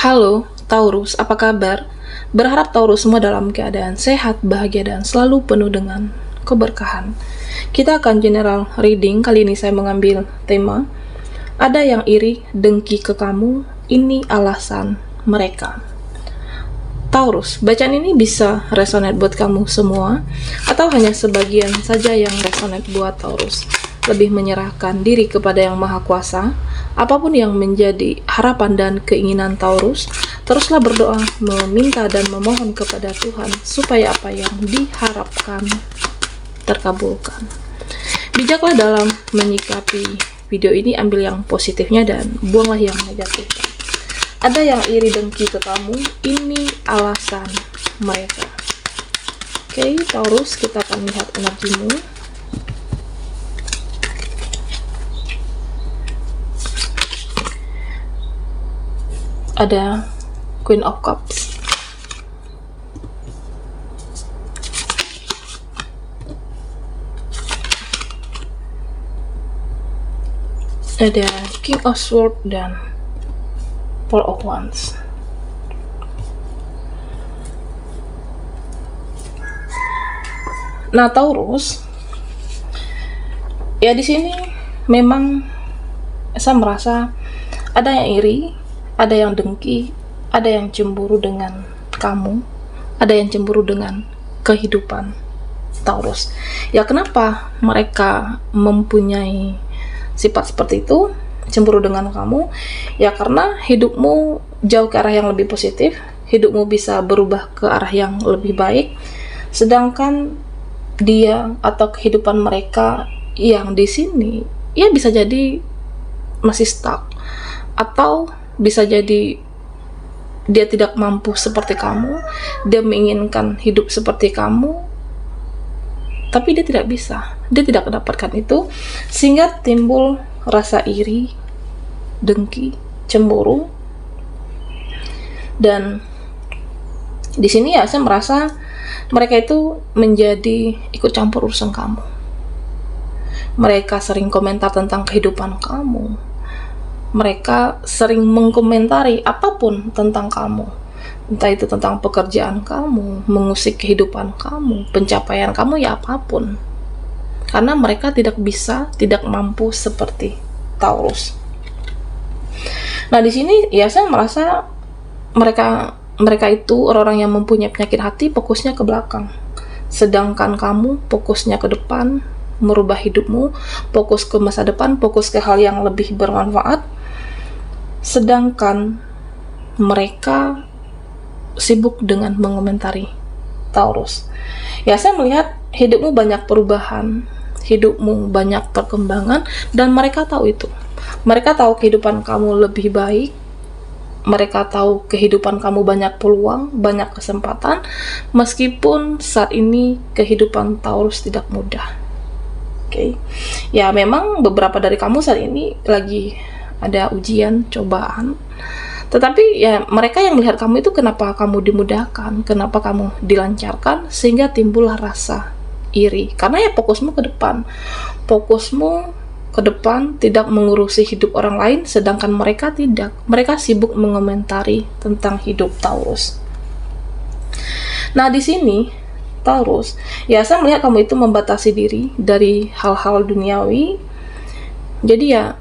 Halo, Taurus, apa kabar? Berharap Taurus semua dalam keadaan sehat, bahagia, dan selalu penuh dengan keberkahan. Kita akan general reading. Kali ini saya mengambil tema ada yang iri, dengki ke kamu, ini alasan mereka. Taurus, bacaan ini bisa resonate buat kamu semua, atau hanya sebagian saja yang resonate buat Taurus. Lebih menyerahkan diri kepada Yang Maha Kuasa. Apapun yang menjadi harapan dan keinginan Taurus, teruslah berdoa, meminta dan memohon kepada Tuhan supaya apa yang diharapkan terkabulkan. Bijaklah dalam menyikapi video ini, ambil yang positifnya dan buanglah yang negatifnya. Ada yang iri dengki ke kamu, ini alasan mereka. Oke, Taurus, kita akan lihat energimu. Ada Queen of Cups, ada King of Swords dan Four of Wands. Nah, Taurus, ya di sini memang saya merasa ada yang iri, ada yang dengki, ada yang cemburu dengan kamu, ada yang cemburu dengan kehidupan Taurus. Ya, kenapa mereka mempunyai sifat seperti itu, cemburu dengan kamu? Ya, karena hidupmu jauh ke arah yang lebih positif, hidupmu bisa berubah ke arah yang lebih baik, sedangkan dia atau kehidupan mereka yang di sini, ya bisa jadi masih stuck, atau bisa jadi dia tidak mampu seperti kamu, dia menginginkan hidup seperti kamu, tapi dia tidak bisa, dia tidak mendapatkan itu, sehingga timbul rasa iri, dengki, cemburu. Dan di sini ya saya merasa mereka itu menjadi ikut campur urusan kamu. Mereka sering komentar tentang kehidupan kamu. Mereka sering mengkomentari apapun tentang kamu, entah itu tentang pekerjaan kamu, mengusik kehidupan kamu, pencapaian kamu, ya apapun, karena mereka tidak bisa, tidak mampu seperti Taurus. Nah, di sini ya saya merasa mereka itu orang-orang yang mempunyai penyakit hati, fokusnya ke belakang, sedangkan kamu fokusnya ke depan, merubah hidupmu, fokus ke masa depan, fokus ke hal yang lebih bermanfaat. Sedangkan mereka sibuk dengan mengomentari Taurus. Ya, saya melihat hidupmu banyak perubahan, hidupmu banyak perkembangan, dan mereka tahu itu. Mereka tahu kehidupan kamu lebih baik, mereka tahu kehidupan kamu banyak peluang, banyak kesempatan, meskipun saat ini kehidupan Taurus tidak mudah. Oke. Ya, memang beberapa dari kamu saat ini lagi ada ujian, cobaan, tetapi ya mereka yang melihat kamu itu, kenapa kamu dimudahkan, kenapa kamu dilancarkan, sehingga timbullah rasa iri, karena ya fokusmu ke depan, tidak mengurusi hidup orang lain, sedangkan mereka tidak, mereka sibuk mengomentari tentang hidup Taurus. Nah, di sini Taurus, ya saya melihat kamu itu membatasi diri dari hal-hal duniawi. Jadi ya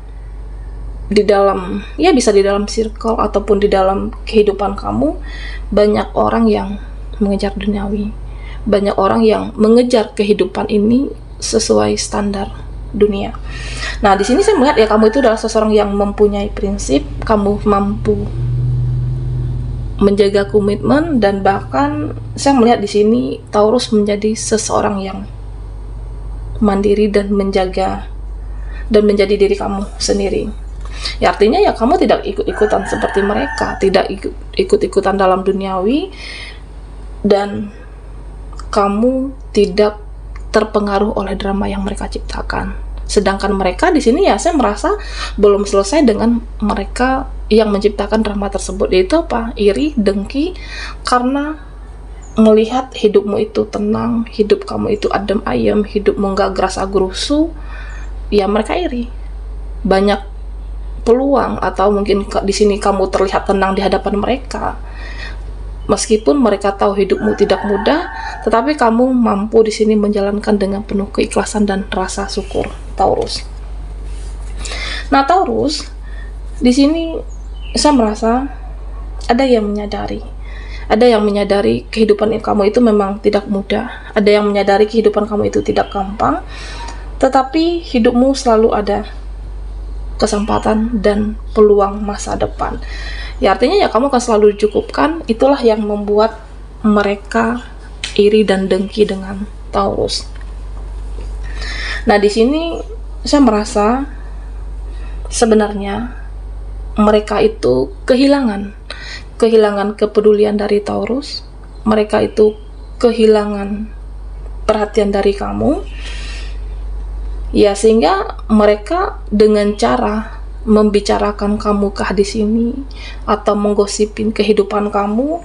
di dalam, ya bisa di dalam circle ataupun di dalam kehidupan kamu, banyak orang yang mengejar duniawi, banyak orang yang mengejar kehidupan ini sesuai standar dunia. Nah, di sini saya melihat ya kamu itu adalah seseorang yang mempunyai prinsip, kamu mampu menjaga komitmen, dan bahkan saya melihat di sini Taurus menjadi seseorang yang mandiri dan menjaga dan menjadi diri kamu sendiri. Ya, artinya ya kamu tidak ikut-ikutan seperti mereka, tidak ikut-ikutan dalam duniawi, dan kamu tidak terpengaruh oleh drama yang mereka ciptakan. Sedangkan mereka di sini ya saya merasa belum selesai dengan mereka yang menciptakan drama tersebut, yaitu apa? Iri, dengki, karena melihat hidupmu itu tenang, hidup kamu itu adem ayem, hidupmu nggak gerasa gerusu, ya mereka iri. Banyak peluang, atau mungkin di sini kamu terlihat tenang di hadapan mereka. Meskipun mereka tahu hidupmu tidak mudah, tetapi kamu mampu di sini menjalankan dengan penuh keikhlasan dan rasa syukur, Taurus. Nah, Taurus, di sini saya merasa ada yang menyadari kehidupan kamu itu memang tidak mudah. Ada yang menyadari kehidupan kamu itu tidak gampang, tetapi hidupmu selalu ada kesempatan dan peluang masa depan. Ya, artinya ya kamu akan selalu dicukupkan. Itulah yang membuat mereka iri dan dengki dengan Taurus. Nah, di sini saya merasa sebenarnya mereka itu kehilangan kepedulian dari Taurus. Mereka itu kehilangan perhatian dari kamu. Ya, sehingga mereka dengan cara membicarakan kamu di sini atau menggosipin kehidupan kamu,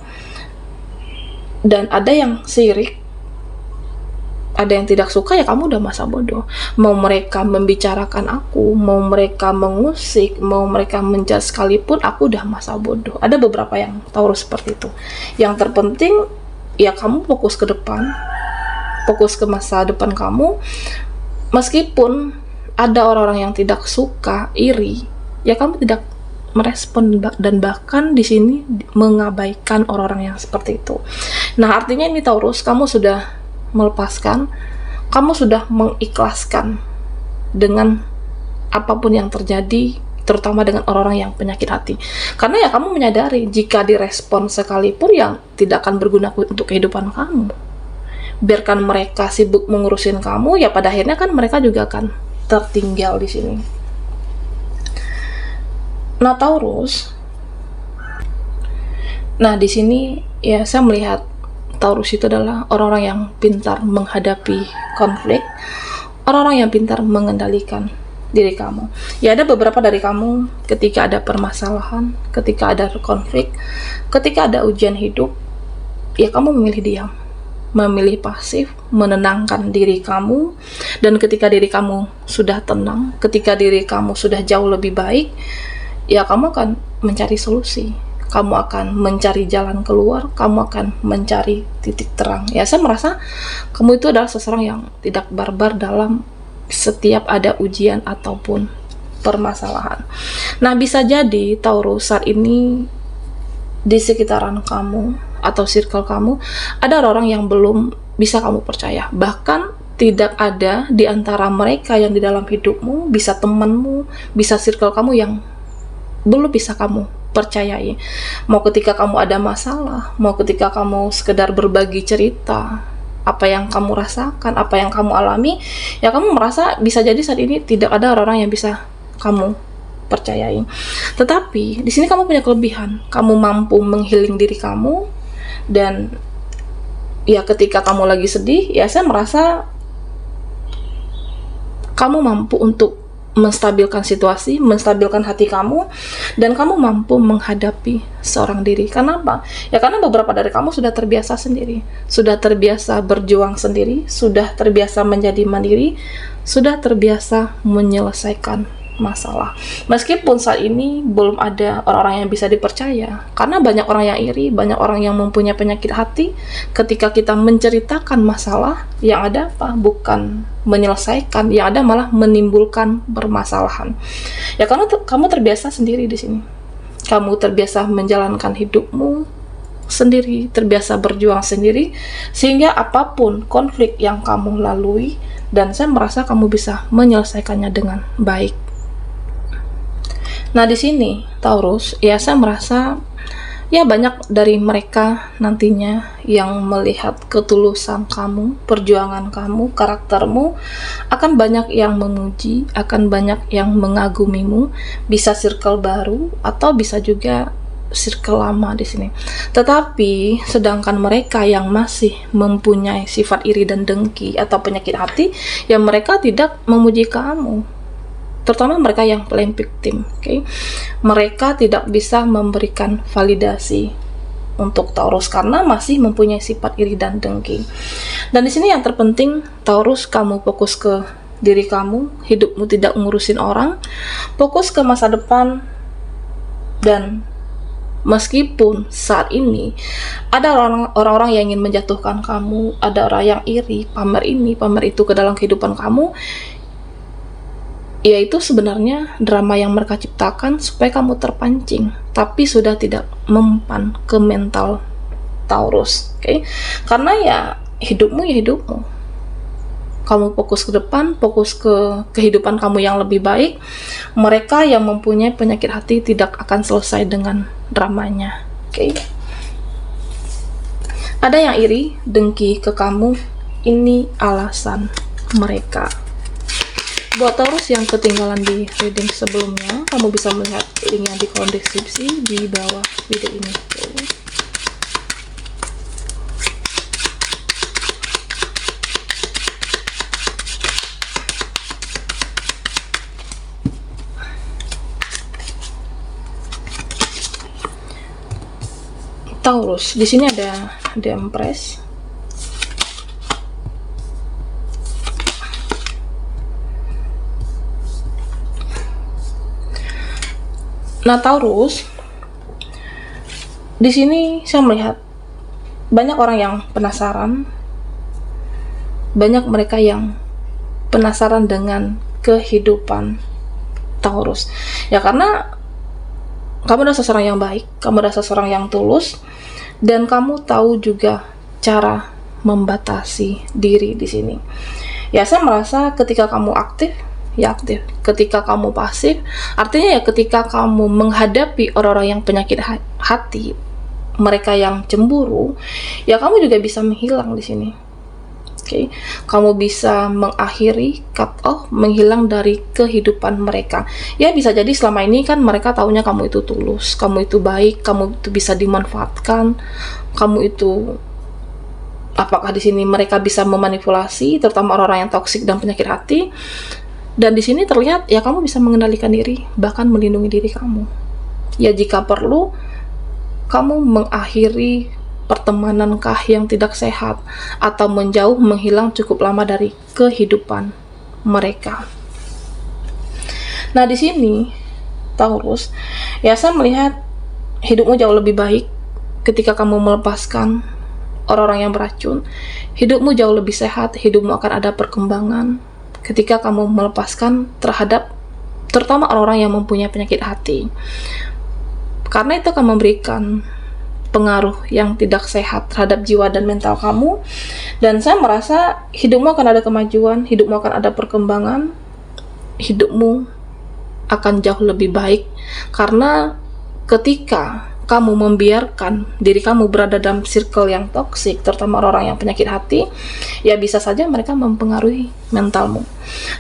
dan ada yang sirik, ada yang tidak suka, ya kamu udah masa bodoh. Mau mereka membicarakan aku, mau mereka mengusik, mau mereka menjudge sekalipun, aku udah masa bodoh. Ada beberapa yang Taurus seperti itu. Yang terpenting ya kamu fokus ke depan, fokus ke masa depan kamu. Meskipun ada orang-orang yang tidak suka, iri, ya kamu tidak merespon dan bahkan di sini mengabaikan orang-orang yang seperti itu. Nah, artinya ini Taurus, kamu sudah melepaskan, kamu sudah mengikhlaskan dengan apapun yang terjadi, terutama dengan orang-orang yang penyakit hati. Karena ya kamu menyadari jika direspon sekalipun yang tidak akan berguna untuk kehidupan kamu. Biarkan mereka sibuk mengurusin kamu, ya pada akhirnya kan mereka juga akan tertinggal di sini. Nah, Taurus. Nah, di sini ya saya melihat Taurus itu adalah orang-orang yang pintar menghadapi konflik, orang-orang yang pintar mengendalikan diri kamu. Ya, ada beberapa dari kamu ketika ada permasalahan, ketika ada konflik, ketika ada ujian hidup, ya kamu memilih diam, memilih pasif, menenangkan diri kamu. Dan ketika diri kamu sudah tenang, ketika diri kamu sudah jauh lebih baik, ya kamu akan mencari solusi, kamu akan mencari jalan keluar, kamu akan mencari titik terang. Ya, saya merasa kamu itu adalah seseorang yang tidak barbar dalam setiap ada ujian ataupun permasalahan. Nah, bisa jadi Taurus saat ini di sekitaran kamu atau circle kamu ada orang yang belum bisa kamu percaya. Bahkan tidak ada di antara mereka yang di dalam hidupmu, bisa temanmu, bisa circle kamu yang belum bisa kamu percayai. Mau ketika kamu ada masalah, mau ketika kamu sekedar berbagi cerita apa yang kamu rasakan, apa yang kamu alami, ya kamu merasa bisa jadi saat ini tidak ada orang-orang yang bisa kamu percayai. Tetapi di sini kamu punya kelebihan, kamu mampu menghealing diri kamu. Dan ya ketika kamu lagi sedih, ya saya merasa kamu mampu untuk menstabilkan situasi, menstabilkan hati kamu, dan kamu mampu menghadapi seorang diri. Kenapa? Ya karena beberapa dari kamu sudah terbiasa sendiri, sudah terbiasa berjuang sendiri, sudah terbiasa menjadi mandiri, sudah terbiasa menyelesaikan masalah. Meskipun saat ini belum ada orang-orang yang bisa dipercaya, karena banyak orang yang iri, banyak orang yang mempunyai penyakit hati. Ketika kita menceritakan masalah, yang ada apa? Bukan menyelesaikan, yang ada malah menimbulkan permasalahan. Ya karena kamu terbiasa sendiri di sini. Kamu terbiasa menjalankan hidupmu sendiri, terbiasa berjuang sendiri, sehingga apapun konflik yang kamu lalui, dan saya merasa kamu bisa menyelesaikannya dengan baik. Nah, di sini Taurus, ya saya merasa ya banyak dari mereka nantinya yang melihat ketulusan kamu, perjuangan kamu, karaktermu, akan banyak yang memuji, akan banyak yang mengagumimu. Bisa circle baru atau bisa juga circle lama di sini. Tetapi sedangkan mereka yang masih mempunyai sifat iri dan dengki atau penyakit hati, ya mereka tidak memuji kamu. Terutama mereka yang blame victim, okay? Mereka tidak bisa memberikan validasi untuk Taurus karena masih mempunyai sifat iri dan dengki. Dan di sini yang terpenting, Taurus, kamu fokus ke diri kamu, hidupmu tidak ngurusin orang, fokus ke masa depan. Dan meskipun saat ini ada orang-orang yang ingin menjatuhkan kamu, ada orang yang iri, pamer ini, pamer itu ke dalam kehidupan kamu, yaitu sebenarnya drama yang mereka ciptakan supaya kamu terpancing, tapi sudah tidak mempan ke mental Taurus. Oke? Karena ya hidupmu, kamu fokus ke depan, fokus ke kehidupan kamu yang lebih baik. Mereka yang mempunyai penyakit hati tidak akan selesai dengan dramanya. Oke? Ada yang iri, dengki ke kamu. Ini alasan mereka. Buat Taurus yang ketinggalan di reading sebelumnya, kamu bisa melihat linknya di kolom deskripsi di bawah video ini. Taurus, di sini ada The Empress. Nah, Taurus, di sini saya melihat banyak orang yang penasaran, banyak mereka yang penasaran dengan kehidupan Taurus. Ya karena kamu adalah seseorang yang baik, kamu adalah seseorang yang tulus, dan kamu tahu juga cara membatasi diri di sini. Ya, saya merasa ketika kamu aktif, ya aktif. Ketika kamu pasif, artinya ya ketika kamu menghadapi orang-orang yang penyakit hati, mereka yang cemburu, ya kamu juga bisa menghilang di sini. Oke, kamu bisa mengakhiri, cut off, menghilang dari kehidupan mereka. Ya bisa jadi selama ini kan mereka taunya kamu itu tulus, kamu itu baik, kamu itu bisa dimanfaatkan, kamu itu, apakah di sini mereka bisa memanipulasi, terutama orang-orang yang toksik dan penyakit hati. Dan di sini terlihat ya kamu bisa mengendalikan diri, bahkan melindungi diri kamu. Ya jika perlu, kamu mengakhiri pertemanankah yang tidak sehat, atau menjauh, menghilang cukup lama dari kehidupan mereka. Nah di sini Taurus, ya saya melihat hidupmu jauh lebih baik ketika kamu melepaskan orang-orang yang beracun. Hidupmu jauh lebih sehat, hidupmu akan ada perkembangan ketika kamu melepaskan terhadap terutama orang-orang yang mempunyai penyakit hati, karena itu akan memberikan pengaruh yang tidak sehat terhadap jiwa dan mental kamu. Dan saya merasa hidupmu akan ada kemajuan, hidupmu akan ada perkembangan, hidupmu akan jauh lebih baik, karena ketika kamu membiarkan diri kamu berada dalam circle yang toksik, terutama orang-orang yang penyakit hati, ya bisa saja mereka mempengaruhi mentalmu.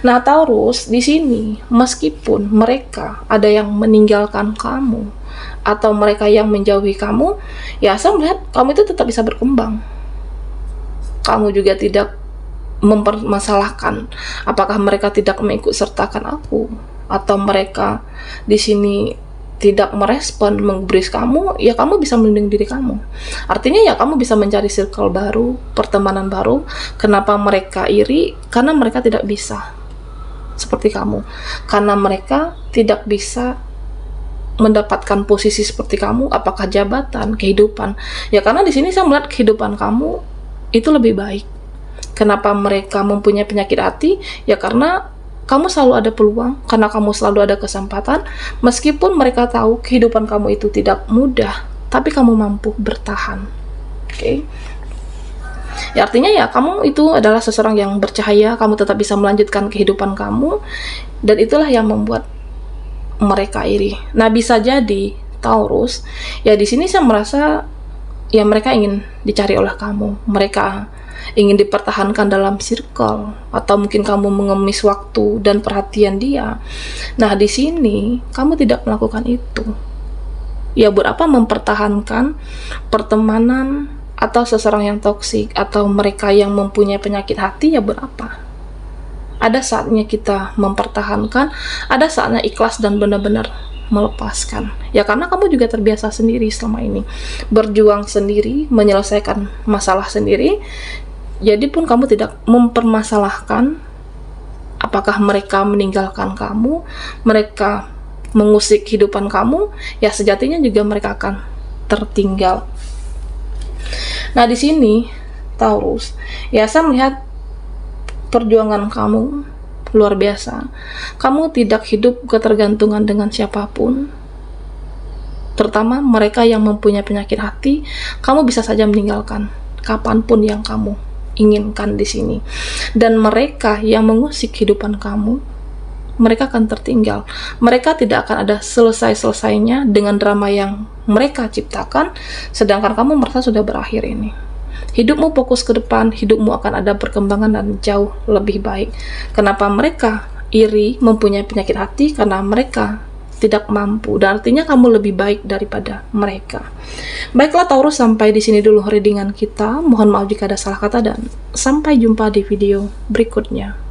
Nah Taurus, di sini meskipun mereka ada yang meninggalkan kamu atau mereka yang menjauhi kamu, ya saya melihat kamu itu tetap bisa berkembang. Kamu juga tidak mempermasalahkan apakah mereka tidak mengikut sertakan aku, atau mereka di sini tidak merespon, menggubris kamu. Ya kamu bisa melindungi diri kamu. Artinya ya kamu bisa mencari circle baru, pertemanan baru. Kenapa mereka iri? Karena mereka tidak bisa seperti kamu, karena mereka tidak bisa mendapatkan posisi seperti kamu, apakah jabatan, kehidupan. Ya karena di sini saya melihat kehidupan kamu itu lebih baik. Kenapa mereka mempunyai penyakit hati? Ya karena kamu selalu ada peluang, karena kamu selalu ada kesempatan. Meskipun mereka tahu kehidupan kamu itu tidak mudah, tapi kamu mampu bertahan. Oke. Ya artinya ya kamu itu adalah seseorang yang bercahaya, kamu tetap bisa melanjutkan kehidupan kamu, dan itulah yang membuat mereka iri. Nah bisa jadi Taurus, ya di sini saya merasa ya mereka ingin dicari oleh kamu, mereka ingin dipertahankan dalam circle, atau mungkin kamu mengemis waktu dan perhatian dia. Nah di sini kamu tidak melakukan itu. Ya buat apa mempertahankan pertemanan atau seseorang yang toksik atau mereka yang mempunyai penyakit hati? Ya buat apa? Ada saatnya kita mempertahankan, ada saatnya ikhlas dan benar-benar melepaskan. Ya karena kamu juga terbiasa sendiri selama ini, berjuang sendiri, menyelesaikan masalah sendiri. Jadi pun kamu tidak mempermasalahkan Apakah mereka meninggalkan kamu, mereka mengusik kehidupan kamu, ya sejatinya juga mereka akan tertinggal. Nah, di sini Taurus, ya saya melihat perjuangan kamu luar biasa. Kamu tidak hidup ketergantungan dengan siapapun, terutama mereka yang mempunyai penyakit hati. Kamu bisa saja meninggalkan kapanpun yang kamu inginkan di sini. Dan mereka yang mengusik kehidupan kamu, mereka akan tertinggal. Mereka tidak akan ada selesai-selesainya dengan drama yang mereka ciptakan, sedangkan kamu merasa sudah berakhir ini. Hidupmu fokus ke depan, hidupmu akan ada perkembangan dan jauh lebih baik. Kenapa mereka iri, mempunyai penyakit hati? Karena mereka tidak mampu, dan artinya kamu lebih baik daripada mereka. Baiklah Taurus, sampai di sini dulu readingan kita. Mohon maaf jika ada salah kata dan sampai jumpa di video berikutnya.